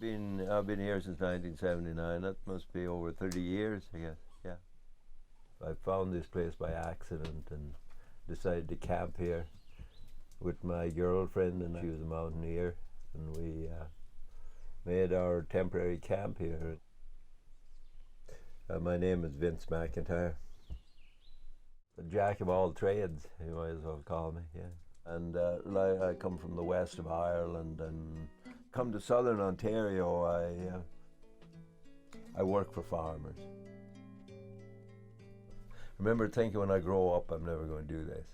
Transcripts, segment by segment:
I've been here since 1979. That must be over 30 years, I guess. Yeah. I found this place by accident and decided to camp here with my girlfriend, and she was a mountaineer, and we made our temporary camp here. My name is Vince McIntyre. A jack of all trades, you might as well call me, yeah. And I come from the west of Ireland and come to southern Ontario. I work for farmers. I remember thinking when I grow up I'm never going to do this.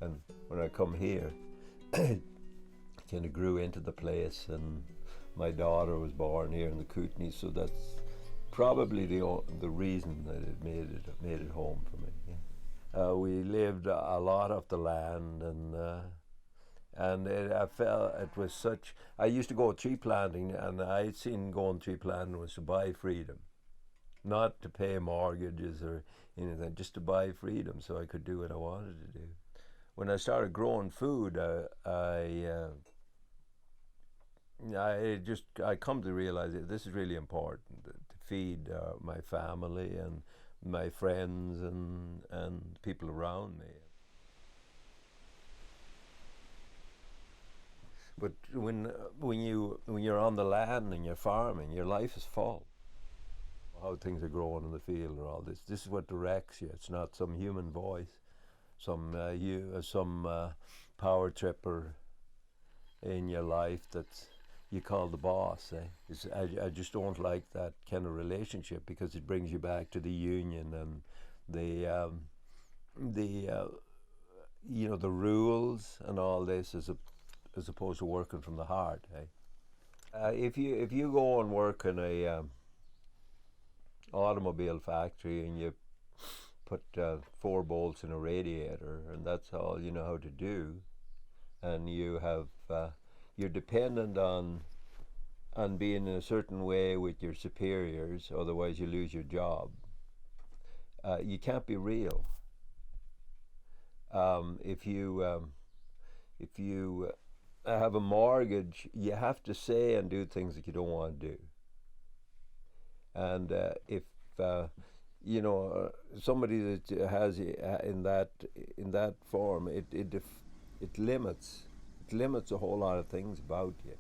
And when I come here, I kind of grew into the place, and my daughter was born here in the Kootenays, so that's probably the reason that it made it home for me. Yeah. We lived a lot off the land, I felt it was such. I used to go tree planting, and I'd seen going tree planting was to buy freedom, not to pay mortgages or anything, just to buy freedom so I could do what I wanted to do. When I started growing food, I come to realize that this is really important to feed my family and my friends and people around me. But when you're on the land and you're farming, your life is full. How things are growing in the field or all this. This is what directs you. It's not some human voice, some power tripper in your life that you call the boss. I just don't like that kind of relationship, because it brings you back to the union and the rules and all this, as opposed to working from the heart. If you go and work in a automobile factory and you put 4 bolts in a radiator and that's all you know how to do, and you have you're dependent on being in a certain way with your superiors, otherwise you lose your job. You can't be real. If you have a mortgage, you have to say and do things that you don't want to do. And if somebody that has in that form, it limits a whole lot of things about you.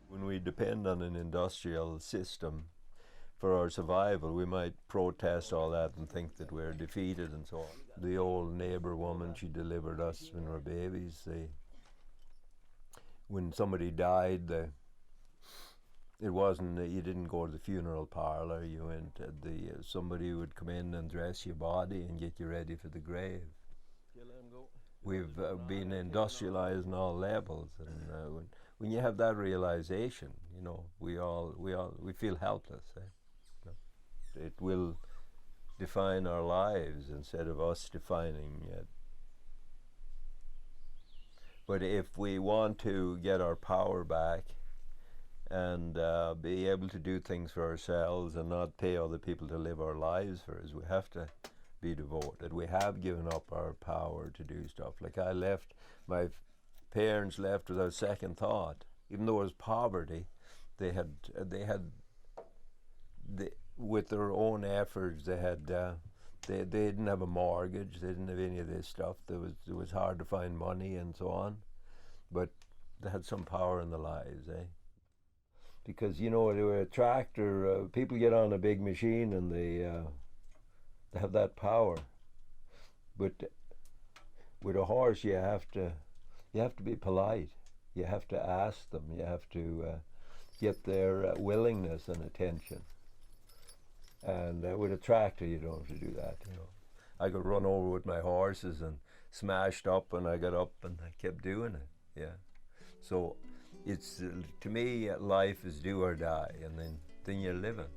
When we depend on an industrial system for our survival, we might protest all that and think that we're defeated and so on. The old neighbour woman, she delivered us when we were babies. When somebody died, it wasn't, you didn't go to the funeral parlour, you went, somebody would come in and dress your body and get you ready for the grave. We've been industrialized on all levels, and when you have that realization, we feel helpless. It will define our lives instead of us defining it. But if we want to get our power back and be able to do things for ourselves and not pay other people to live our lives for us, we have to be devoted. We have given up our power to do stuff. Like my parents left without second thought. Even though it was poverty, they with their own efforts, they didn't have a mortgage, they didn't have any of this stuff. It was hard to find money and so on, but they had some power in their lives, Because they were a tractor. People get on a big machine and they have that power. But with a horse, you have to be polite. You have to ask them. You have to get their willingness and attention. And with a tractor, you don't have to do that. I got run over with my horses and smashed up, and I got up and I kept doing it. Yeah. So it's to me, life is do or die, and then you're living.